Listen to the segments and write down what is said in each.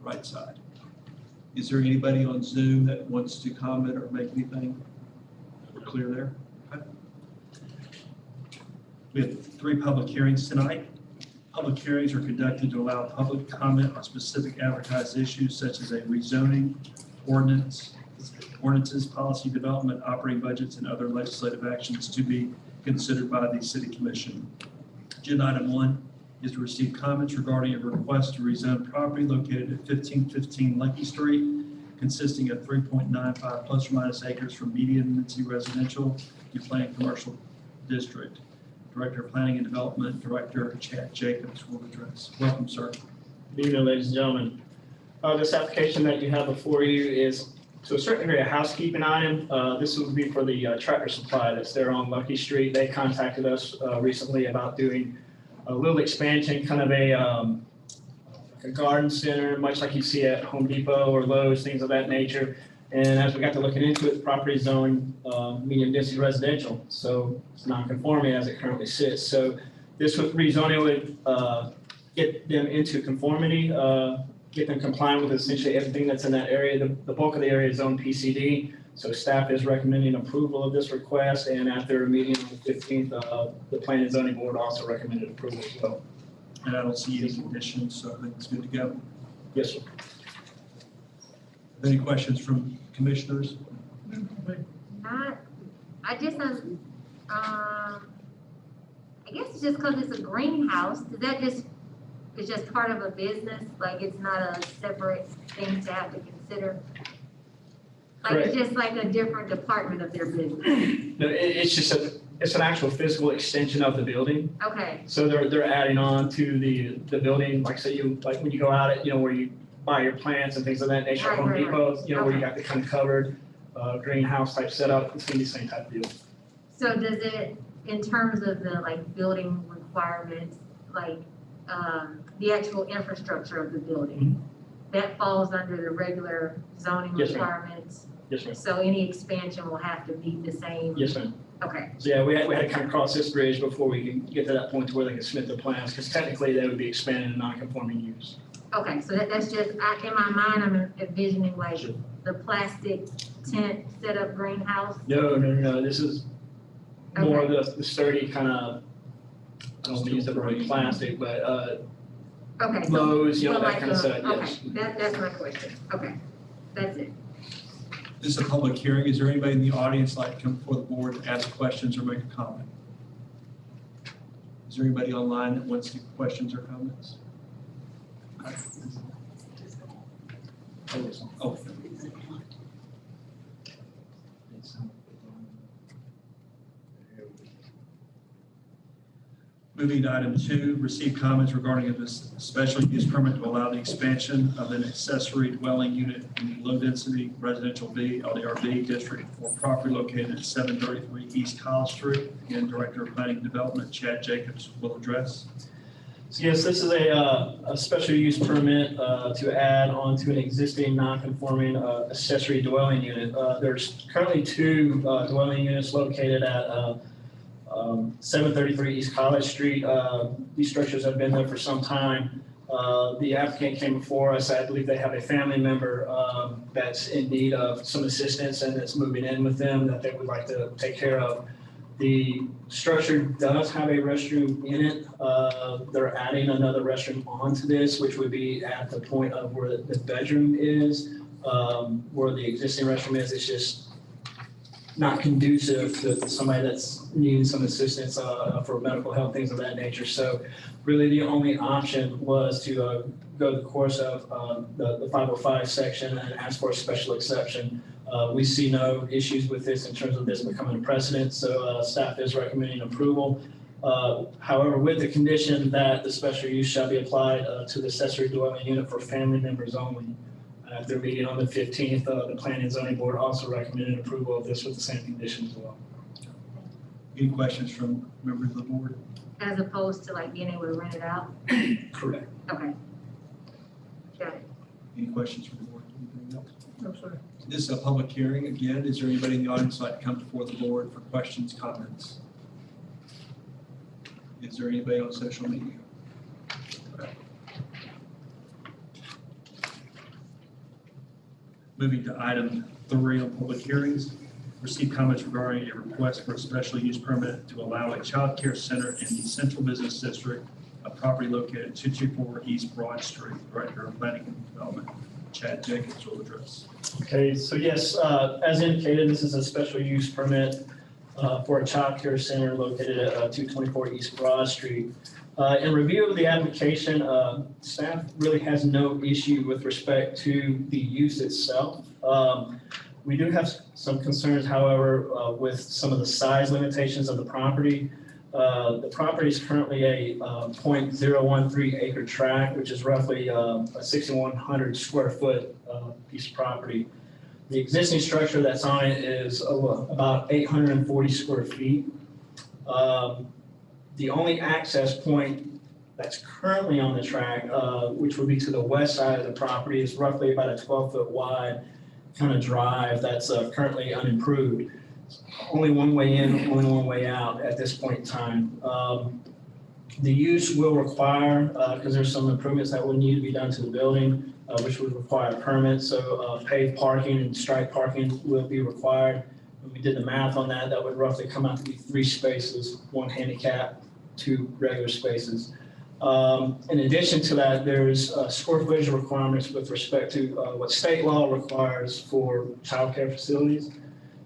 right side. Is there anybody on Zoom that wants to comment or make anything? We're clear there? Okay. We have 3 public hearings tonight. Public hearings are conducted to allow public comment on specific advertised issues such as a rezoning, ordinances, policy development, operating budgets, and other legislative actions to be considered by the City Commission. Agenda item 1 is to receive comments regarding a request to rezone property located at 1515 Lucky Street, consisting of 3.95 plus or minus acres from medium density residential to planned commercial district. Director of Planning and Development, Director Chad Jacobs will address. Welcome, sir. Good evening, ladies and gentlemen. This application that you have before you is to a certain degree a housekeeping item. This would be for the Tractor Supply that's there on Lucky Street. They contacted us recently about doing a little expansion, kind of a garden center, much like you see at Home Depot or Lowe's, things of that nature. And as we got to looking into it, the property is zoned medium density residential, so it's non-conforming as it currently sits. So this rezoning would get them into conformity, get them compliant with essentially everything that's in that area. The bulk of the area is zoned PCD, so staff is recommending approval of this request, and at their meeting on the 15th, the Planning and Zoning Board also recommended approval as well. And I don't see any conditions, so I think it's good to go. Yes, sir. Any questions from commissioners? I guess it's just because it's a greenhouse. Is that just, it's just part of a business? Like it's not a separate thing to have to consider? Like Correct. it's just like a different department of their business? No, it's just it's an actual physical extension of the building. Okay, So they're adding on to the building, like say like when you go out at, where you buy your plants and things of that nature, Right, Home right, Depot, where you Okay. got the kind of covered greenhouse type setup. It's gonna be the same type of deal. so does it, in terms of the like building requirements, like the actual infrastructure of the building, that falls under the regular zoning Yes, ma'am. requirements? Yes, ma'am. So any expansion will have to meet the same? Yes, ma'am. Okay, So yeah, we had to kind of cross this bridge before we can get to that point to where they can submit their plans, because technically they would be expanding a non-conforming use. okay, so that's just, in my mind, I'm envisioning like Sure. the plastic tent setup greenhouse. No. This is more of the sturdy kind of, I don't want to use the word plastic, but Okay. so- Lowe's, so that like kind of a- stuff, Okay, yes. that's my question. Okay, that's it. This is a public hearing. Is there anybody in the audience like to come before the board to ask questions or make a comment? Is there anybody online that wants to give questions or comments? Oh. Moving to item 2, receive comments regarding this special use permit to allow the expansion of an accessory dwelling unit in the low-density residential B, LDRB district for property located at 733 East College Street. Again, Director of Planning and Development, Chad Jacobs, will address. So yes, this is a special use permit to add on to an existing non-conforming accessory dwelling unit. There's currently 2 dwelling units located at 733 East College Street. These structures have been there for some time. The applicant came before us. I believe they have a family member that's in need of some assistance and that's moving in with them that they would like to take care of. The structure does have a restroom in it. They're adding another restroom onto this, which would be at the point of where the bedroom is, where the existing restroom is. It's just not conducive to somebody that's needing some assistance for medical health, things of that nature. So really the only option was to go the course of the 505 section and ask for a special exception. We see no issues with this in terms of this becoming a precedent, so staff is recommending approval. However, with the condition that the special use shall be applied to the accessory dwelling unit for family members only. At their meeting on the 15th, the Planning and Zoning Board also recommended approval of this with the same conditions as well. Any questions from members of the board? As opposed to like being able to rent it out? Correct. Okay. Got it. Any questions from the board? Anything else? No, sir. This is a public hearing. Again, is there anybody in the audience who'd like to come before the board for questions, comments? Is there anybody on social media? Okay. Moving to item 3 on public hearings. Received comments regarding a request for a special use permit to allow a child care center in the central business district, a property located at 224 East Broad Street. Director of Planning and Development, Chad Jenkins, will address. Okay, so yes, as indicated, this is a special use permit for a child care center located at 224 East Broad Street. In review of the application, staff really has no issue with respect to the use itself. We do have some concerns, however, with some of the size limitations of the property. The property is currently a 0.013 acre tract, which is roughly a 6,100 square foot piece of property. The existing structure that's on it is about 840 square feet. The only access point that's currently on the track, which would be to the west side of the property, is roughly about a 12-foot wide kind of drive that's currently unimproved. Only one way in, only one way out at this point in time. The use will require, because there's some improvements that will need to be done to the building, which would require permits. So paved parking and striped parking will be required. When we did the math on that, that would roughly come out to be 3 spaces, 1 handicap, 2 regular spaces. In addition to that, there's square footage requirements with respect to what state law requires for childcare facilities.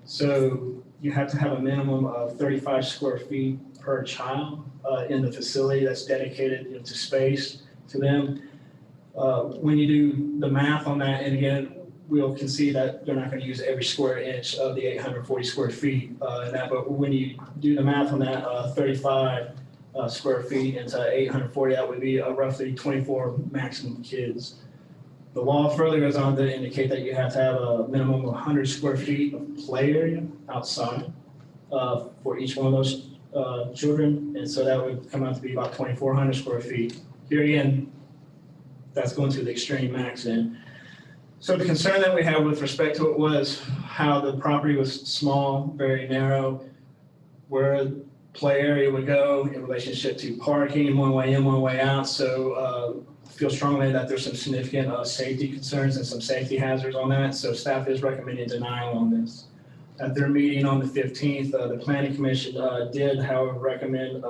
So you have to have a minimum of 35 square feet per child in the facility that's dedicated to space to them. When you do the math on that, and again, we'll concede that they're not going to use every square inch of the 840 square feet in that, but when you do the math on that, 35 square feet into 840, that would be roughly 24 maximum kids. The law further goes on to indicate that you have to have a minimum of 100 square feet of play area outside for each one of those children, and so that would come out to be about 2,400 square feet. Here again, that's going to the extreme max end. So the concern that we had with respect to it was how the property was small, very narrow, where play area would go in relationship to parking, one way in, one way out. So feel strongly that there's some significant safety concerns and some safety hazards on that. So staff is recommending denial on this. At their meeting on the 15th, the Planning Commission did, however, recommend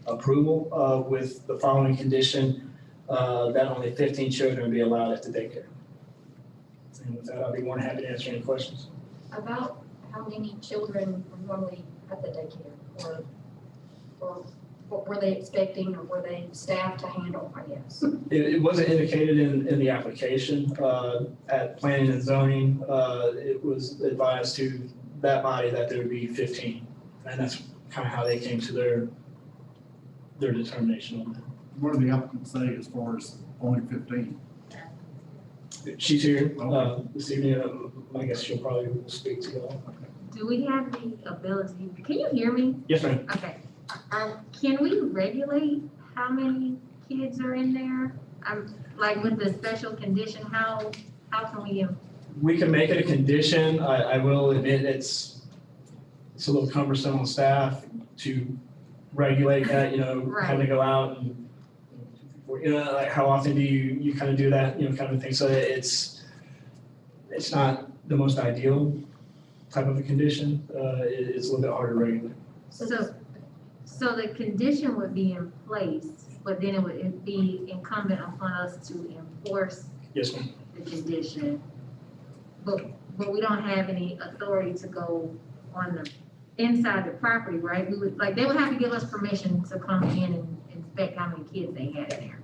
approval with the following condition, that only 15 children be allowed at the daycare. And with that, I'll be more than happy to answer any questions. About how many children are normally at the daycare, or what were they expecting, or were they staffed to handle, I guess? It wasn't indicated in the application. At planning and zoning, it was advised to that body that there would be 15. And that's kind of how they came to their determination on that. What do the applicants say as far as only 15? She's here this evening. I guess she'll probably speak to y'all. Do we have the ability, can you hear me? Yes, ma'am. Okay. Can we regulate how many kids are in there? Like with the special condition, how can we? We can make it a condition. I will admit it's a little cumbersome on staff to regulate that, having to go out and, like how often do you kind of do that, kind of thing. So it's not the most ideal type of a condition. It's a little bit harder to regulate. So the condition would be in place, but then it would be incumbent upon us to enforce Yes, ma'am. the condition. But we don't have any authority to go on the inside the property, right? They would have to give us permission to come in and inspect how many kids they had in there.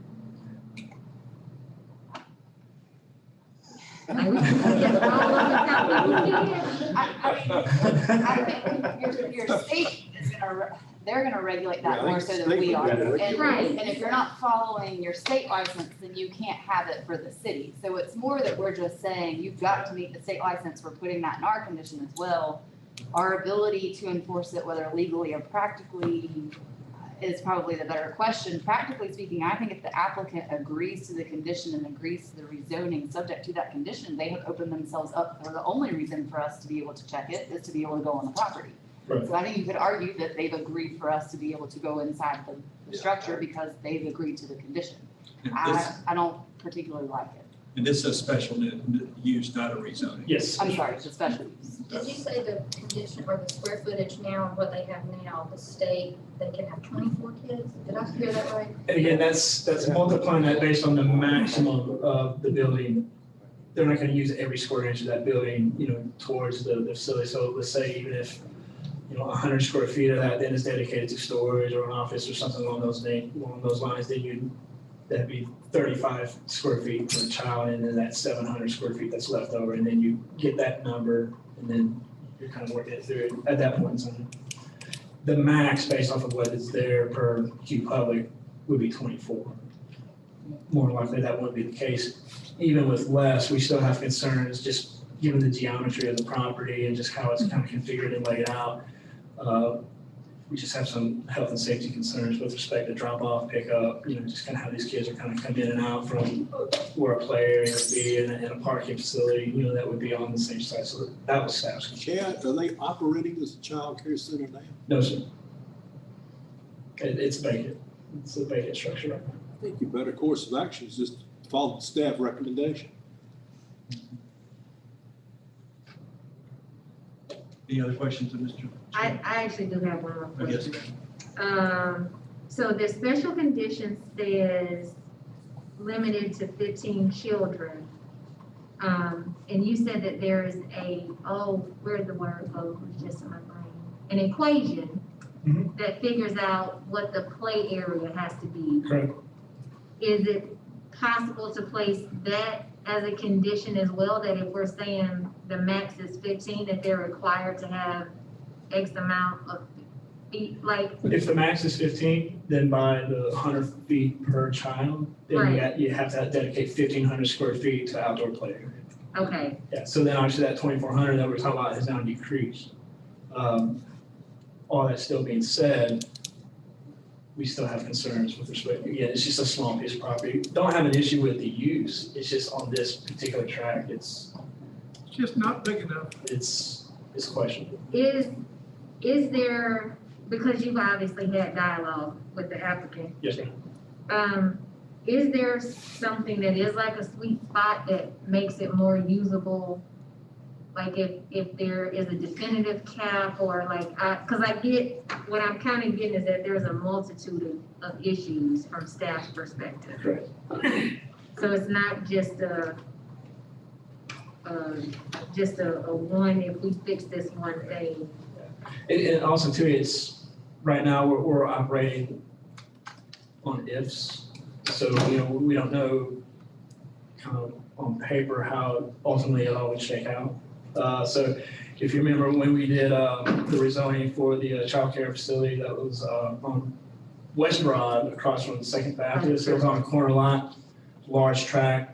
Like we just roll up and count kids. I think your state is they're gonna regulate that more so than we are. Right. And if you're not following your state license, then you can't have it for the city. So it's more that we're just saying, you've got to meet the state license, we're putting that in our condition as well. Our ability to enforce it, whether legally or practically, is probably the better question. Practically speaking, I think if the applicant agrees to the condition and agrees to the rezoning subject to that condition, they have opened themselves up. They're the only reason for us to be able to check it is to be able to go on the property. Right. So I think you could argue that they've agreed for us to be able to go inside the structure because they've agreed to the condition. I don't particularly like it. And this is special use, not a rezoning. Yes. I'm sorry, it's a special use. Did you say the condition or the square footage now and what they have now, the state, they can have 24 kids? Did I hear that right? And again, that's multiplying that based on the maximum of the building. They're not gonna use every square inch of that building, towards the facility. So let's say even if, 100 square feet of that then is dedicated to storage or an office or something along those lines, then that'd be 35 square feet per child, and then that's 700 square feet that's left over, and then you get that number, and then you're kind of working it through it at that point in time. The max based off of what is there per Q Public would be 24. More than likely, that wouldn't be the case. Even with less, we still have concerns, just given the geometry of the property and just how it's kind of configured and laid out. We just have some health and safety concerns with respect to drop off, pick up, just kind of how these kids are kind of coming in and out from where a play area would be and a parking facility, that would be on the same site. So that was staff's concern. Chad, are they operating as a child care center now? No, sir. It's vacant. It's a vacant structure right now. I think your better course of action is just follow the staff recommendation. Any other questions of Mr.? I actually do have one more Oh, yes, question. ma'am. So the special condition says limited to 15 children. And you said that there is where'd the word go? It's just in my brain. An equation Mhm. that figures out what the play area has to be. Correct. Is it possible to place that as a condition as well, that if we're saying the max is 15, that they're required to have X amount of feet, like, If the max is 15, then by the 100 feet per child, then Right. you have to dedicate 1,500 square feet to outdoor play area. okay, Yeah, so then obviously that 2,400 that we're talking about has now decreased. All that still being said, we still have concerns with respect, again, it's just a small piece of property. Don't have an issue with the use, it's just on this particular tract, it's just not big enough. questionable. is there, because you've obviously had dialogue with the applicant, Yes, ma'am. is there something that is like a sweet spot that makes it more usable? Like if there is a definitive cap or cause I get, what I'm kind of getting is that there's a multitude of issues from staff's perspective. Correct. So it's not just a one, if we fix this one thing. And also too, it's, right now, we're operating on ifs. So, we don't know kind of on paper how ultimately it all would shake out. So if you remember when we did the rezoning for the childcare facility that was on West Broad across from the Second Baptist, it was on a corner lot, large tract.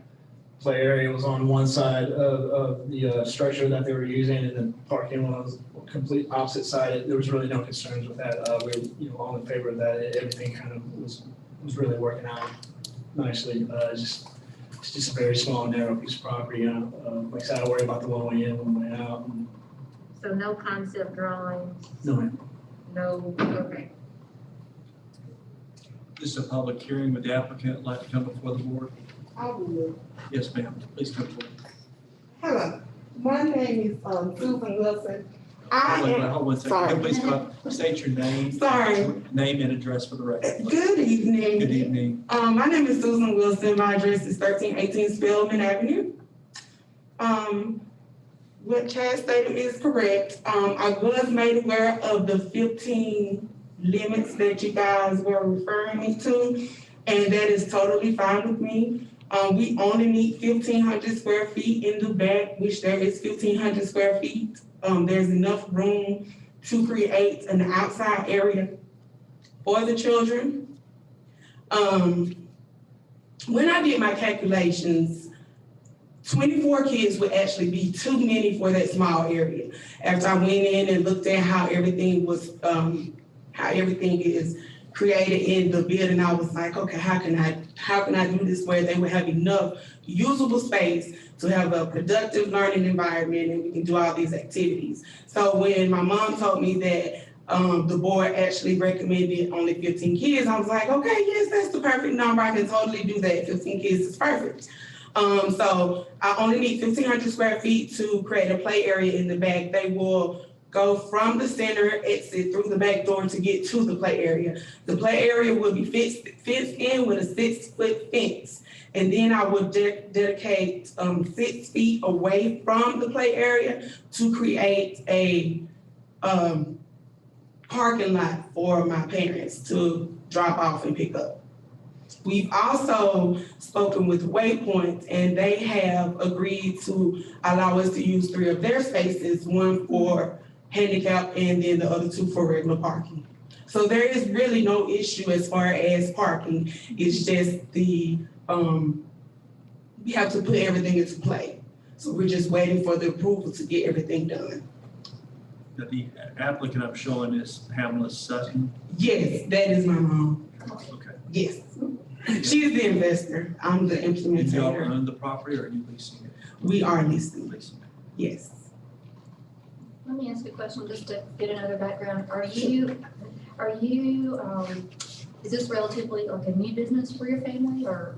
Play area was on one side of the structure that they were using, and then parking was complete opposite side. There was really no concerns with that. We were, all in favor of that. Everything kind of was really working out nicely. It's just a very small, narrow piece of property. Like I said, I worry about the one way in, one way out. So no concept drawings, No, ma'am. no, okay. This is a public hearing. Would the applicant like to come before the board? I will. Yes, ma'am. Please come forward. Hello, my name is Susan Wilson. Hold one second. Sorry. Please come, state your name. Sorry. Name and address for the record. Good evening. Good evening. My name is Susan Wilson. My address is 1318 Spelman Avenue. What Chad stated is correct. I was made aware of the 15 limits that you guys were referring me to, and that is totally fine with me. We only need 1,500 square feet in the back, which there is 1,500 square feet. There's enough room to create an outside area for the children. When I did my calculations, 24 kids would actually be too many for that small area. After I went in and looked at how everything was, how everything is created in the building, I was like, okay, how can I do this where they would have enough usable space to have a productive learning environment and we can do all these activities. So when my mom told me that the board actually recommended only 15 kids, I was like, okay, yes, that's the perfect number. I can totally do that. 15 kids is perfect. So I only need 1,500 square feet to create a play area in the back. They will go from the center, exit through the back door to get to the play area. The play area will be fenced in with a 6-foot fence. And then I would dedicate 6 feet away from the play area to create a parking lot for my parents to drop off and pick up. We've also spoken with Waypoint, and they have agreed to allow us to use 3 of their spaces, 1 for handicap and then the other 2 for regular parking. So there is really no issue as far as parking. It's just the, we have to put everything into play. So we're just waiting for the approval to get everything done. The applicant I'm showing is Pamela Sutton. Yes, that is my mom. Okay. Yes. She's the investor. I'm the Do y'all implementator. own the property or are you leasing it? We are leasing. Leasing it. Yes. Let me ask a question just to get another background. Is this relatively like a new business for your family, or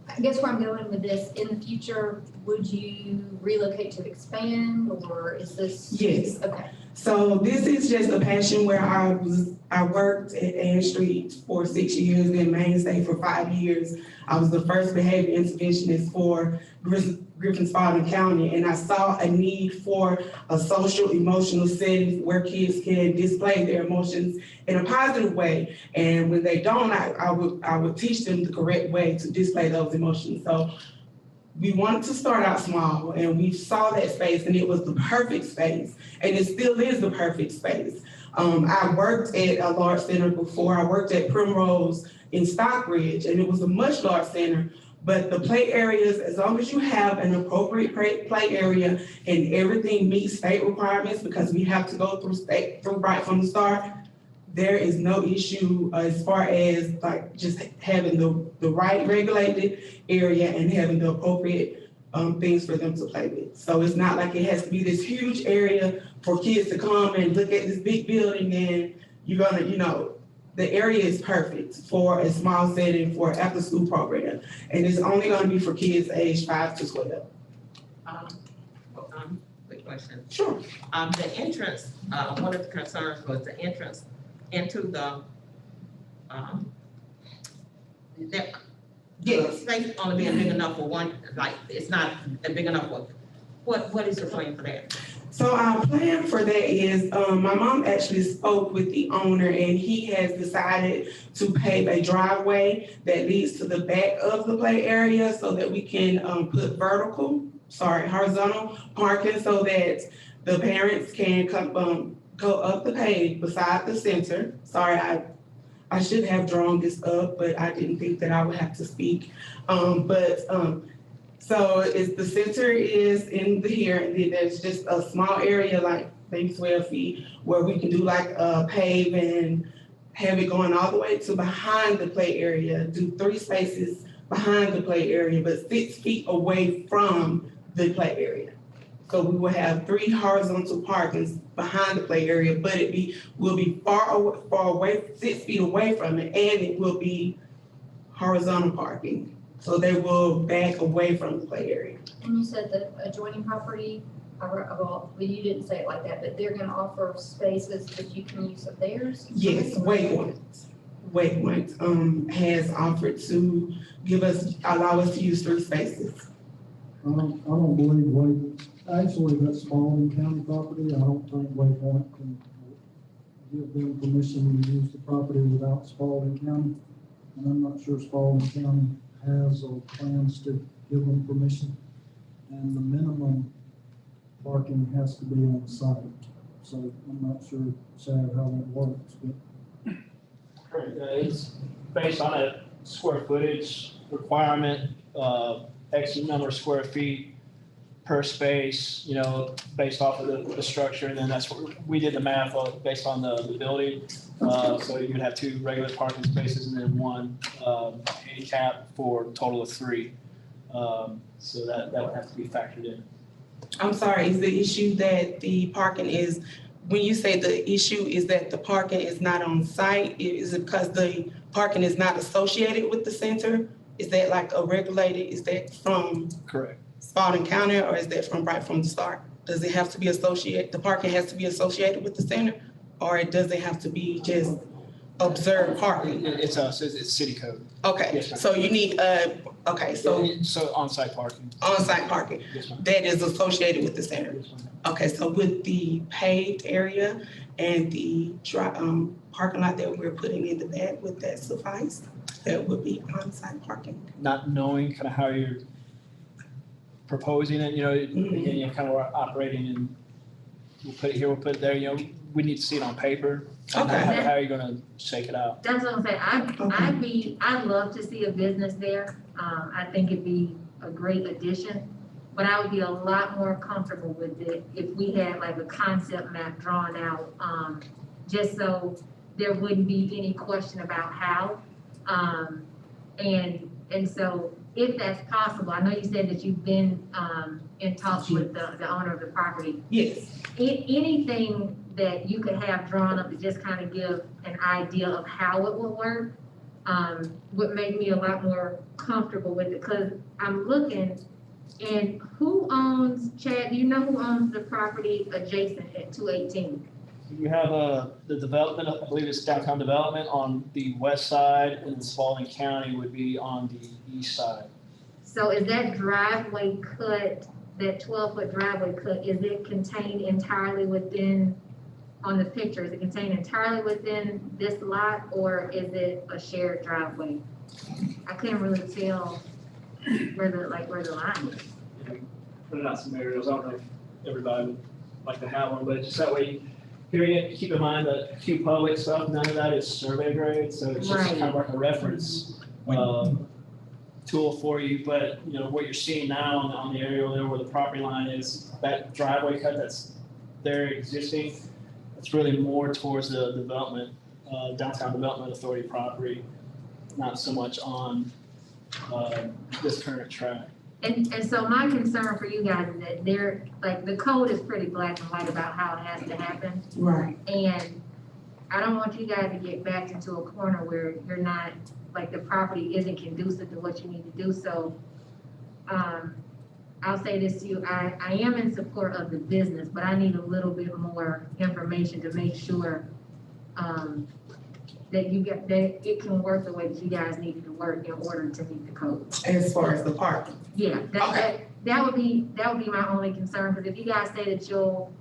I guess where I'm going with this, in the future, would you relocate to expand, or is this? Yes. Okay. So this is just a passion where I worked at Ann Street for 6 years, then Mainstay for 5 years. I was the first behavior interventionist for Griffin Spalding County, and I saw a need for a social emotional setting where kids can display their emotions in a positive way. And when they don't, I would teach them the correct way to display those emotions. So we wanted to start out small, and we saw that space, and it was the perfect space, and it still is the perfect space. I worked at a large center before. I worked at Primrose in Stockbridge, and it was a much large center, but the play areas, as long as you have an appropriate play area and everything meets state requirements, because we have to go through right from the start, there is no issue as far as like just having the right regulated area and having the appropriate things for them to play with. So it's not like it has to be this huge area for kids to come and look at this big building and you're gonna, the area is perfect for a small setting for an after school program. And it's only gonna be for kids aged 5 to 12. Quick question. Sure. The entrance, one of the concerns was the entrance into the Yes. space only being big enough for one, like, it's not big enough for, what is your plan for that? So our plan for that is, my mom actually spoke with the owner and he has decided to pave a driveway that leads to the back of the play area so that we can put horizontal parking so that the parents can come, go up the page beside the center. Sorry, I should have drawn this up, but I didn't think that I would have to speak. So the center is in here, and then there's just a small area, like maybe 12 feet, where we can do like a pave and have it going all the way to behind the play area, do 3 spaces behind the play area, but 6 feet away from the play area. So we will have 3 horizontal parkings behind the play area, but will be far away, 6 feet away from it, and it will be horizontal parking. So they will back away from the play area. And you said the adjoining property, well, you didn't say it like that, but they're gonna offer spaces that you can use of theirs? Yes, Waypoint has offered to allow us to use 3 spaces. I don't believe actually that's Spalding County property. I don't think Waypoint can give them permission to use the property without Spalding County. And I'm not sure Spalding County has or plans to give them permission. And the minimum parking has to be on site. So I'm not sure, Chad, how that works, but. It's based on a square footage requirement, X number of square feet per space, based off of the structure, and then that's what we did the math based on the building. So you'd have 2 regular parking spaces and then 1 handicap for a total of 3. So that would have to be factored in. I'm sorry, is the issue that the parking is, when you say the issue is that the parking is not on site, is it because the parking is not associated with the center? is that like a regulated, is that from Correct. Spalding County, or is that from right from the start? Does it have to be associated, the parking has to be associated with the center? Or does it have to be just observed parking? It's us, it's city code. Okay, Yes, ma'am. so you need, okay, so So on-site parking. on-site parking, Yes, ma'am. that is associated with the center? Yes, ma'am. Okay, so with the paved area and the parking lot that we're putting in the back, would that suffice? That would be on-site parking? Not knowing kind of how you're proposing it, you know, again, you're kind of operating and we'll put it here, we'll put it there, you know, we need to see it on paper. And Okay. How are you gonna shake it out? That's what I'm saying, I'd love to see a business there, I think it'd be a great addition. But I would be a lot more comfortable with it if we had like a concept map drawn out, just so there wouldn't be any question about how. And so if that's possible, I know you said that you've been, in talks with the owner of the property. Yes. Anything that you could have drawn up to just kind of give an idea of how it would work, would make me a lot more comfortable with it, because I'm looking, and who owns, Chad, do you know who owns the property adjacent at 218? You have the development, I believe it's downtown development on the west side, and then Spalding County would be on the east side. So is that driveway cut, that 12-foot driveway cut, is it contained entirely within, on the picture, is it contained entirely within this lot, or is it a shared driveway? I couldn't really tell where the line is. Put it out some areas, I don't know if everybody would like to have one, but just that way, hearing it, keep in mind that Q Public stuff, none of that is survey grade, so it's just kind of like a reference, tool for you, but, you know, what you're seeing now on the aerial there where the property line is, that driveway cut that's there existing, it's really more towards the development, downtown development authority property, not so much on, this current track. And so my concern for you guys is that there, like, the code is pretty black and white about how it has to happen. Right. And I don't want you guys to get backed into a corner where you're not, like, the property isn't conducive to what you need to do. So, I'll say this to you, I am in support of the business, but I need a little bit more information to make sure, that it can work the way that you guys need it to work in order to meet the code. As far as the parking? Yeah, Okay. that would be my only concern, because if you guys say that you'll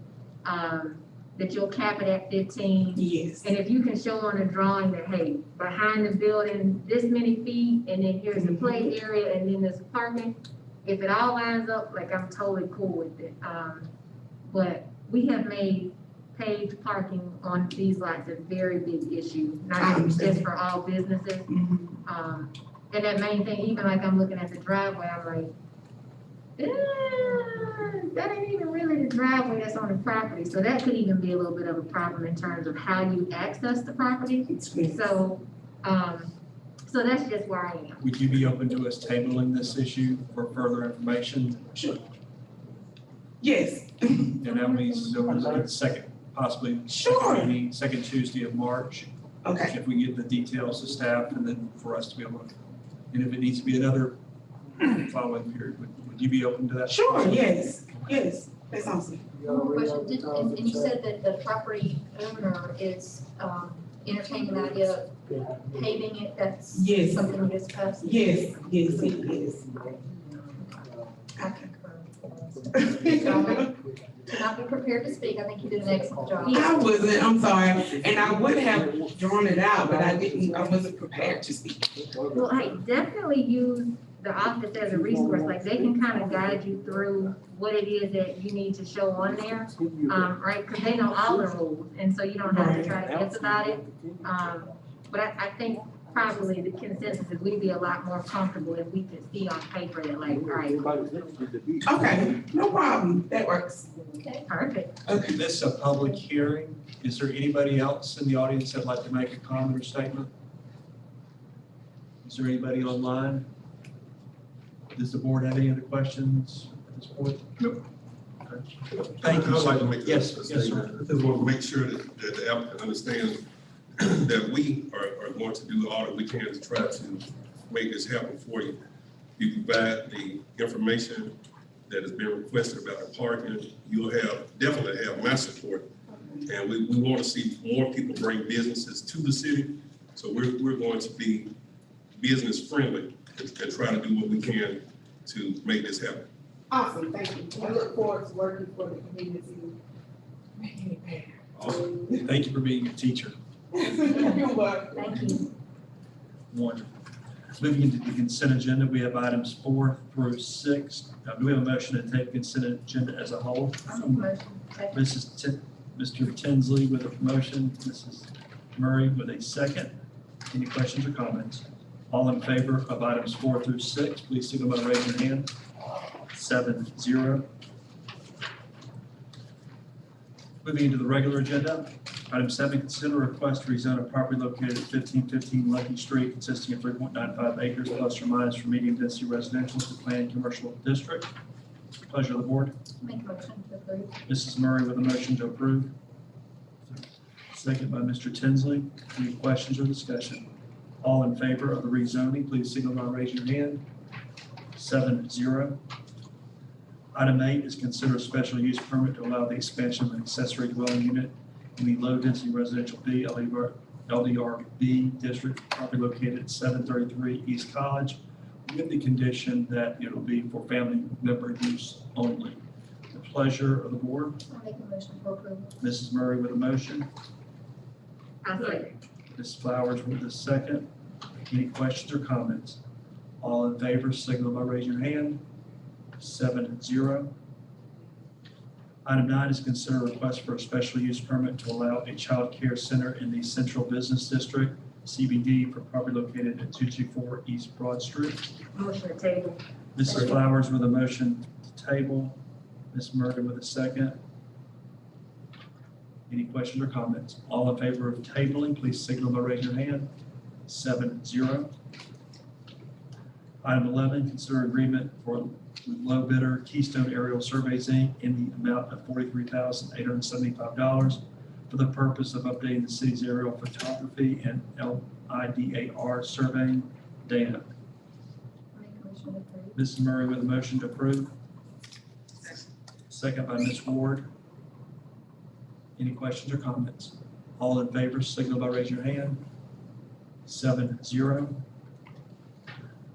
cap it at 15, Yes. and if you can show on a drawing that, hey, behind the building, this many feet, and then here's the play area, and then there's parking, if it all lines up, like, I'm totally cool with it. But we have made paved parking on these lots a very big issue, not just for all businesses. And that main thing, even like I'm looking at the driveway, I'm like, that ain't even really the driveway that's on the property. So that could even be a little bit of a problem in terms of how you access the property. So, so that's just where I am. Would you be open to us tabling this issue for further information? Sure. Yes. And that means so we're looking at the second, possibly. Sure. Second Tuesday of March. Okay. If we get the details to staff, and then for us to be able to, and if it needs to be another following period, would you be open to that? Sure, yes, yes, that's awesome. One more question, and you said that the property owner is, entertaining the idea of paving it, that's Yes. something we discussed? Yes, yes, it is. I concur. To not be prepared to speak, I think you did an excellent job. I wasn't, I'm sorry, and I would have drawn it out, but I wasn't prepared to speak. Well, hey, definitely use the office as a resource, like, they can kind of guide you through what it is that you need to show on there, right? Because they know all the rules, and so you don't have to try to guess about it. But I think probably the consensus is we'd be a lot more comfortable if we could see on paper that, like, all right, Okay, no problem, that works. Okay. perfect. Okay, this is a public hearing. Is there anybody else in the audience that'd like to make a comment or statement? Is there anybody online? Does the board have any other questions at this point? Nope. Okay. Thank you. I'd like to make Yes, a yes, sir. statement. I just want to make sure that the applicant understands that we are going to do all that we can to try to make this happen for you. You provide the information that has been requested about the parking, you'll definitely have my support. And we want to see more people bring businesses to the city. So we're going to be business friendly and try to do what we can to make this happen. Awesome, thank you. I look forward to working for the community. Making it better. Awesome. Thank you for being a teacher. You're welcome. Thank you. Wonderful. Moving into the consent agenda, we have items 4 through 6. Do we have a motion to take consent agenda as a whole? I'll make a motion. Second. Mr. Tinsley with a promotion, Mrs. Murray with a second. Any questions or comments? All in favor of items 4 through 6, please signal by raising your hand. 7-0. Moving into the regular agenda, item 7, consider a request to rezone a property located at 1515 Lucky Street consisting of 3.95 acres plus or minus for medium density residential to planned commercial district. Pleasure of the board. Make a motion to approve. Mrs. Murray with a motion to approve. Second by Mr. Tinsley. Any questions or discussion? All in favor of the rezoning, please signal by raising your hand. 7-0. Item 8 is consider a special use permit to allow the expansion of an accessory dwelling unit in the low-density residential B, LDR B district, property located at 733 East College, with the condition that it'll be for family member use only. The pleasure of the board. I'll make a motion for approval. Mrs. Murray with a motion. I second. Mrs. Flowers with a second. Any questions or comments? All in favor, signal by raising your hand. 7-0. Item 9 is consider a request for a special use permit to allow a child care center in the Central Business District, CBD, for property located at 224 East Broad Street. Motion to table. Mrs. Flowers with a motion to table. Ms. Murray with a second. Any questions or comments? All in favor of tabling, please signal by raising your hand. 7-0. Item 11, consider agreement for low bidder Keystone Aerial Surveys, Inc. in the amount of $43,875 for the purpose of updating the city's aerial photography and LIDAR surveying data. I'll make a motion to approve. Ms. Murray with a motion to approve. Second by Ms. Ward. Any questions or comments? All in favor, signal by raising your hand. 7-0.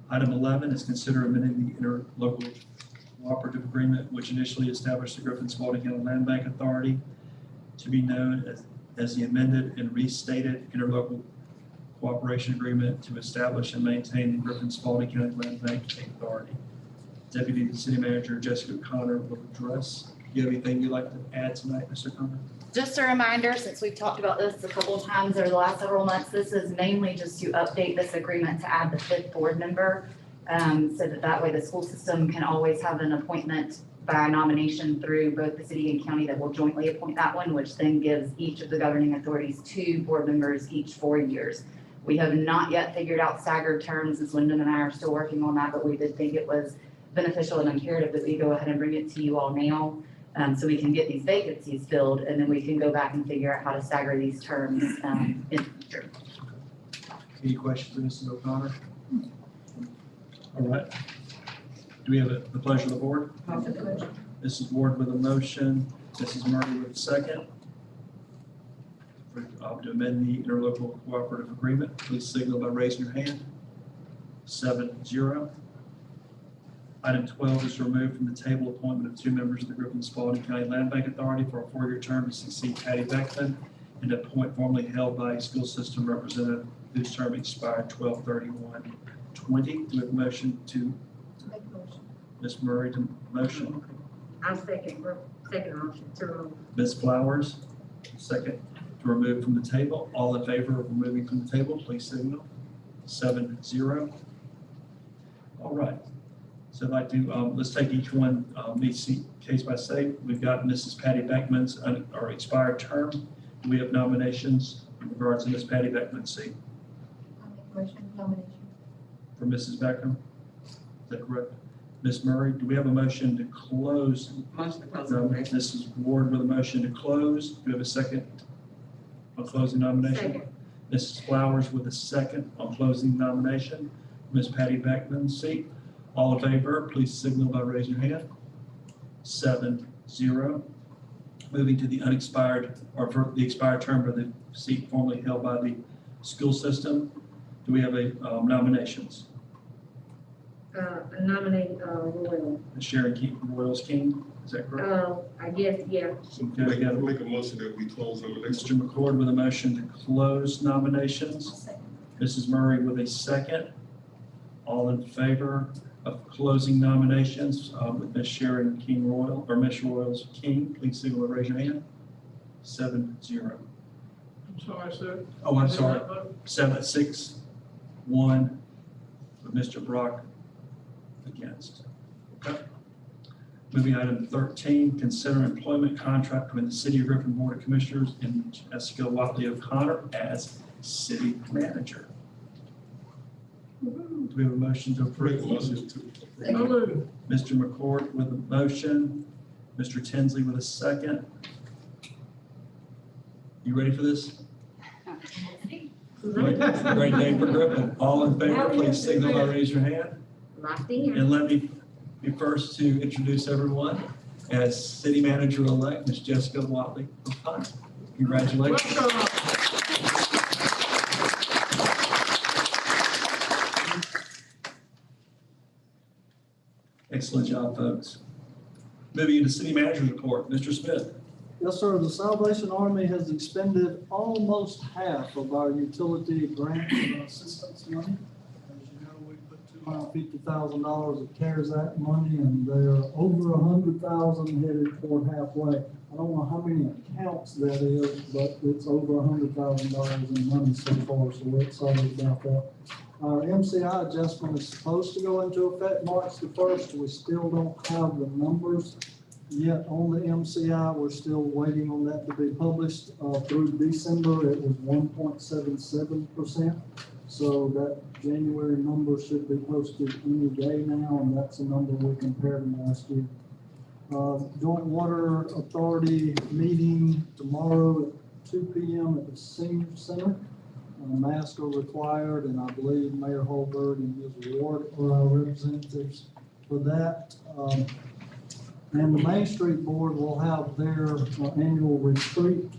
Item 11 is consider amending the interlocal cooperative agreement which initially established the Griffin Spalding County Land Bank Authority to be known as the amended and restated interlocal cooperation agreement to establish and maintain the Griffin Spalding County Land Bank Authority. Deputy City Manager Jessica Connor will address. Do you have anything you'd like to add tonight, Mr. Connor? Just a reminder, since we've talked about this a couple of times over the last several months, this is mainly just to update this agreement to add the 5th board member. So that way the school system can always have an appointment by nomination through both the city and county that will jointly appoint that one, which then gives each of the governing authorities 2 board members each 4 years. We have not yet figured out staggered terms, as Lyndon and I are still working on that, but we did think it was beneficial and imperative that we go ahead and bring it to you all now. So we can get these vacancies filled, and then we can go back and figure out how to stagger these terms in the future. Any questions for Mrs. O'Connor? All right. Do we have the pleasure of the board? I'll make a motion. Mrs. Ward with a motion, Mrs. Murray with a second. To amend the interlocal cooperative agreement, please signal by raising your hand. 7-0. Item 12 is to remove from the table appointment of 2 members of the Griffin Spalding County Land Bank Authority for a 4-year term to succeed Patty Beckman and to appoint formerly held by a school system representative whose term expired 12/31/20. Do we have a motion to Make a motion. Ms. Murray to motion? I second motion to remove. Ms. Flowers, second to remove from the table. All in favor of removing from the table, please signal. 7-0. All right. So I'd like to, let's take each one, each case by case. We've got Mrs. Patty Beckman's or expired term. Do we have nominations in regards to Ms. Patty Beckman's seat? I'll make a motion nomination. For Mrs. Beckham? Is that correct? Ms. Murray, do we have a motion to close? Motion to close. Mrs. Ward with a motion to close. Do we have a second on closing nomination? Second. Mrs. Flowers with a second on closing nomination. Ms. Patty Beckman's seat. All in favor, please signal by raising your hand. 7-0. Moving to the unexpired, or for the expired term of the seat formerly held by the school system. Do we have a nominations? Nominate, Royal. Sharon King, Royals King, is that correct? I guess, yeah. Okay, we got Make a motion that we close nominations. Mr. McCord with a motion to close nominations. Mrs. Murray with a second. All in favor of closing nominations with Ms. Sharon King Royal, or Ms. Royals King, please signal by raise your hand. 7-0. I'm sorry, sir. Oh, I'm sorry. 7-6-1 with Mr. Brock against. Okay. Moving item 13, consider employment contract between the City of Griffin Board of Commissioners and Jessica Watley O'Connor as city manager. Do we have a motion to Make approve? a motion to approve. Mr. McCord with a motion, Mr. Tinsley with a second. You ready for this? Great day for Griffin. All in favor, please signal by raise your hand. Locked in. And let me be first to introduce everyone as city manager-elect, Ms. Jessica Watley O'Connor. Congratulations. Excellent job, folks. Moving into city manager's report, Mr. Smith. Yes, sir. The Salvation Army has expended almost half of our utility grant and assistance money. As you know, we put $250,000 of CARES Act money, and they're over 100,000 headed toward halfway. I don't know how many accounts that is, but it's over $100,000 in money so far, so we're excited about that. Our MCI adjustment is supposed to go into effect March the 1st. We still don't have the numbers yet on the MCI. We're still waiting on that to be published. Through December, it was 1.77%. So that January number should be posted any day now, and that's a number we compared to last year. Joint Water Authority meeting tomorrow at 2 p.m. at the Senior Center. Masks are required, and I believe Mayor Holberg and his ward are our representatives for that. And the Main Street Board will have their annual retreat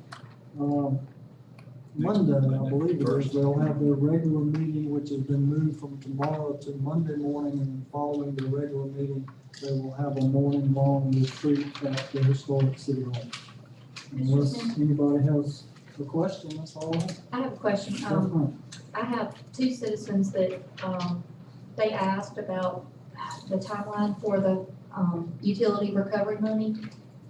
Monday, I believe it is. They'll have their regular meeting, which has been moved from tomorrow to Monday morning, and then following the regular meeting, they will have a morning-long retreat at the historic city hall. Unless anybody has a question, that's all I have. I have a question. I have two citizens that, they asked about the timeline for the, utility recovery money.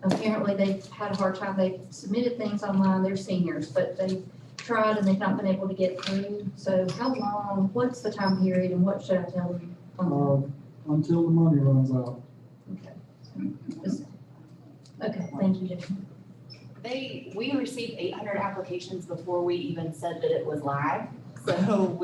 Apparently, they've had a hard time. They've submitted things online. They're seniors, but they've tried and they've not been able to get through. So how long, what's the time period, and what should I tell them? Until the money runs out. Okay, thank you, Jennifer. We received 800 applications before we even said that it was live. So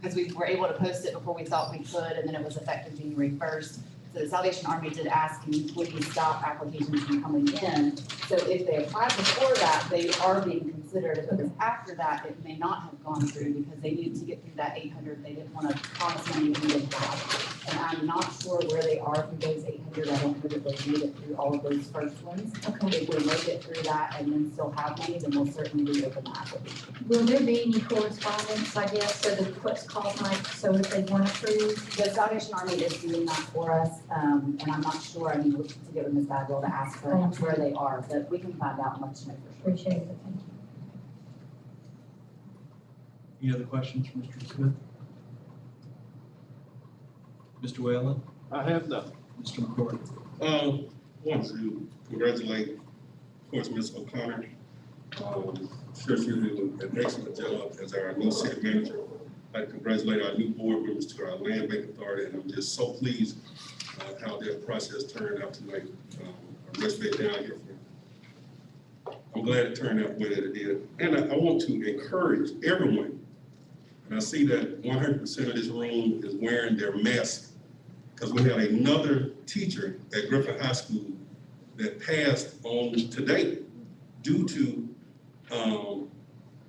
because we were able to post it before we thought we could, and then it was effective January 1st. So the Salvation Army did ask, can you please stop applications from coming in? So if they applied before that, they are being considered. If it was after that, it may not have gone through because they needed to get through that 800. They didn't want to promise money when they have. And I'm not sure where they are through those 800. I don't know that they made it through all of those first ones. Okay. If we make it through that and then still have money, then we'll certainly reopen the application. Will there be any correspondence, I guess, so the request calls might, so if they weren't approved? The Salvation Army is doing that for us, and I'm not sure, I need to get with Ms. Bagwell to ask her where they are, but we can find out much sooner for sure. Appreciate it, thank you. Any other questions for Mr. Smith? Mr. Whalen? I have none. Mr. McCord? Want to congratulate, of course, Ms. O'Connor. Sure she did an excellent job as our new city manager. I'd like to congratulate our new board members to our land bank authority, and I'm just so pleased how that process turned out tonight. I'm resting down here for, I'm glad it turned out the way that it did. And I want to encourage everyone, and I see that 100% of this room is wearing their mask, because we had another teacher at Griffin High School that passed on today due to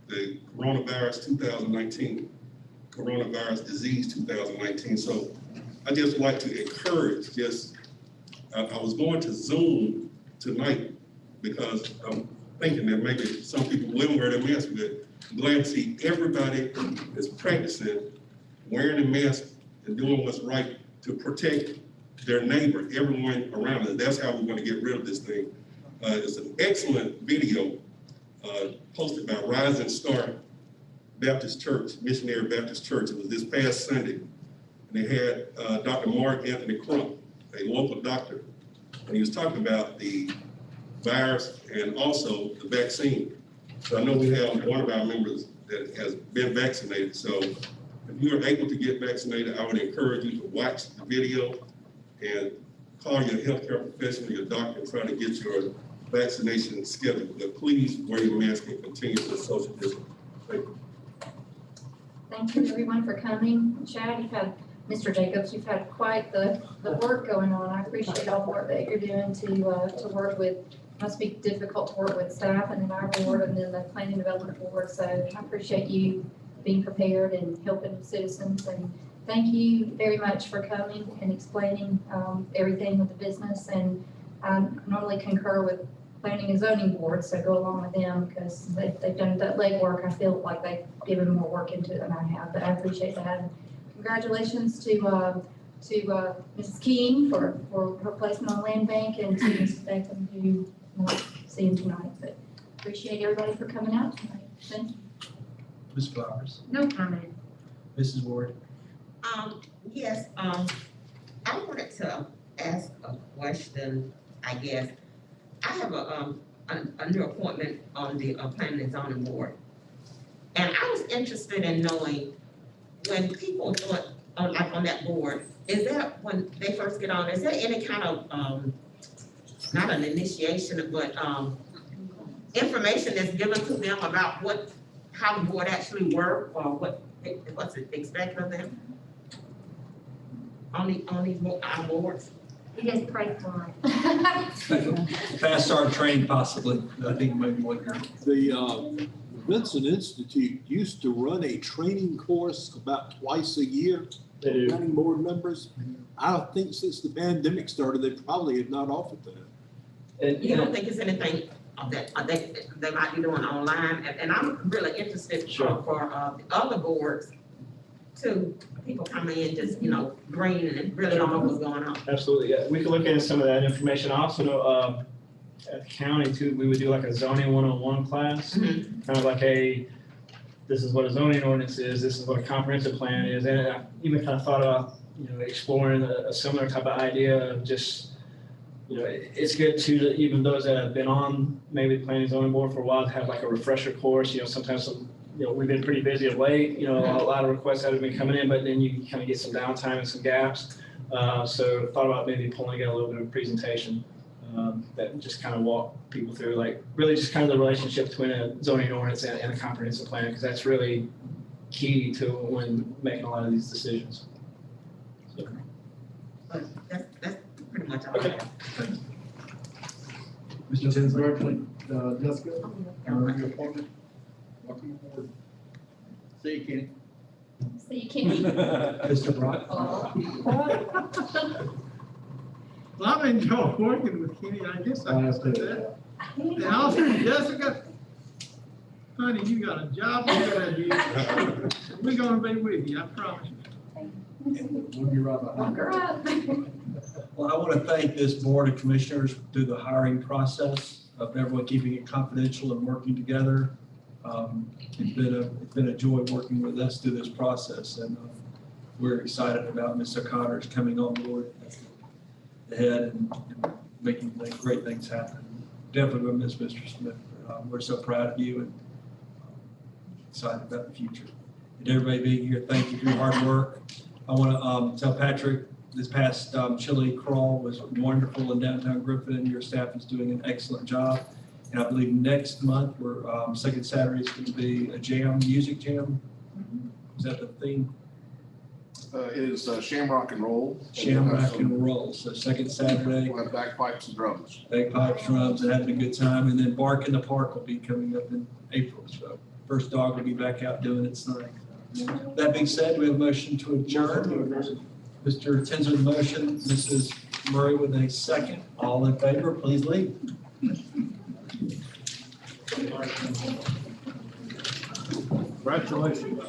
the coronavirus 2019. coronavirus disease 2019. So I just like to encourage, I was going to Zoom tonight because I'm thinking that maybe some people wouldn't wear their mask, but I'm glad to see everybody is practicing wearing a mask and doing what's right to protect their neighbor, everyone around us. That's how we're going to get rid of this thing. It's an excellent video posted by Rising Star Baptist Church, Missionary Baptist Church. It was this past Sunday. And they had Dr. Mark Anthony Crump, a local doctor, and he was talking about the virus and also the vaccine. So I know we have one of our members that has been vaccinated. So if you are able to get vaccinated, I would encourage you to watch the video and call your healthcare professional, your doctor, and try to get your vaccination scheduled. But please wear your mask and continue to social distance. Thank you. Thank you everyone for coming. Chad, Mr. Jacobs, you've had quite the work going on. I appreciate all the work that you're doing to work with, must be difficult to work with staff and then our board and then the planning development board. So I appreciate you being prepared and helping citizens. And thank you very much for coming and explaining everything with the business. And I normally concur with planning and zoning board, so go along with them because they've done that legwork. I feel like they've given more work into it than I have, but I appreciate that. And congratulations to Mrs. King for her placement on land bank and to Mrs. Beckham who won't see him tonight. But appreciate everybody for coming out tonight. Thank you. Ms. Flowers, No comment. Mrs. Ward. Yes, I wanted to ask a question, I guess. I have a new appointment on the planning and zoning board. And I was interested in knowing when people do it on that board, is there, when they first get on, is there any kind of, not an initiation, but information that's given to them about how the board actually work or what's expected of them? On our boards? You just pray for Fast start training possibly. I think maybe what you're. The Vincent Institute used to run a training course about twice a year. They do. Planning board members. I don't think since the pandemic started, they probably have not offered that. And, You don't think it's anything that they might be doing online? And I'm really interested Sure. for the other boards too. People come in just, green and really don't know what's going on. Absolutely, yeah. We can look into some of that information. I also know, at the county too, we would do like a zoning 101 class. Mhm. Kind of like this is what a zoning ordinance is, this is what a comprehensive plan is. And I even kind of thought about, exploring a similar type of idea of just, it's good to, even those that have been on maybe the planning and zoning board for a while, to have like a refresher course. Sometimes we've been pretty busy of late, a lot of requests that have been coming in, but then you kind of get some downtime and some gaps. So thought about maybe pulling together a little bit of a presentation that just kind of walk people through, like really just kind of the relationship between a zoning ordinance and a comprehensive plan, because that's really key to when making a lot of these decisions. So. But that's pretty much all I Okay. have. Mr. Tinsley. Congratulations, Jessica, on your appointment. Welcome aboard. See you, Kenny. So you can't. Mr. Brock. Well, I've enjoyed working with Kenny, I guess I can say that. And also Jessica, honey, you got a job ahead of you. We're gonna be with you, I promise you. We'll be right behind you. Well, I want to thank this board of commissioners through the hiring process of everyone keeping it confidential and working together. It's been a joy working with us through this process, and we're excited about Ms. O'Connor's coming on board as the head and making great things happen. Definitely will miss Mr. Smith. We're so proud of you and excited about the future. And everybody being here, thank you for your hard work. I want to tell Patrick, this past chili crawl was wonderful in downtown Griffin. Your staff is doing an excellent job. And I believe next month, we're, second Saturday is going to be a jam, music jam. Is that the theme? Is Shamrock and Roll. Shamrock and Roll. So second Saturday, We'll have bagpipes and drums. bagpipes, drums, and having a good time. And then Bark in the Park will be coming up in April. So first dog will be back out doing its thing. That being said, we have a motion to adjourn. Mr. Tenzer, the motion, Mrs. Murray with a second. All in favor, please leave. Congratulations.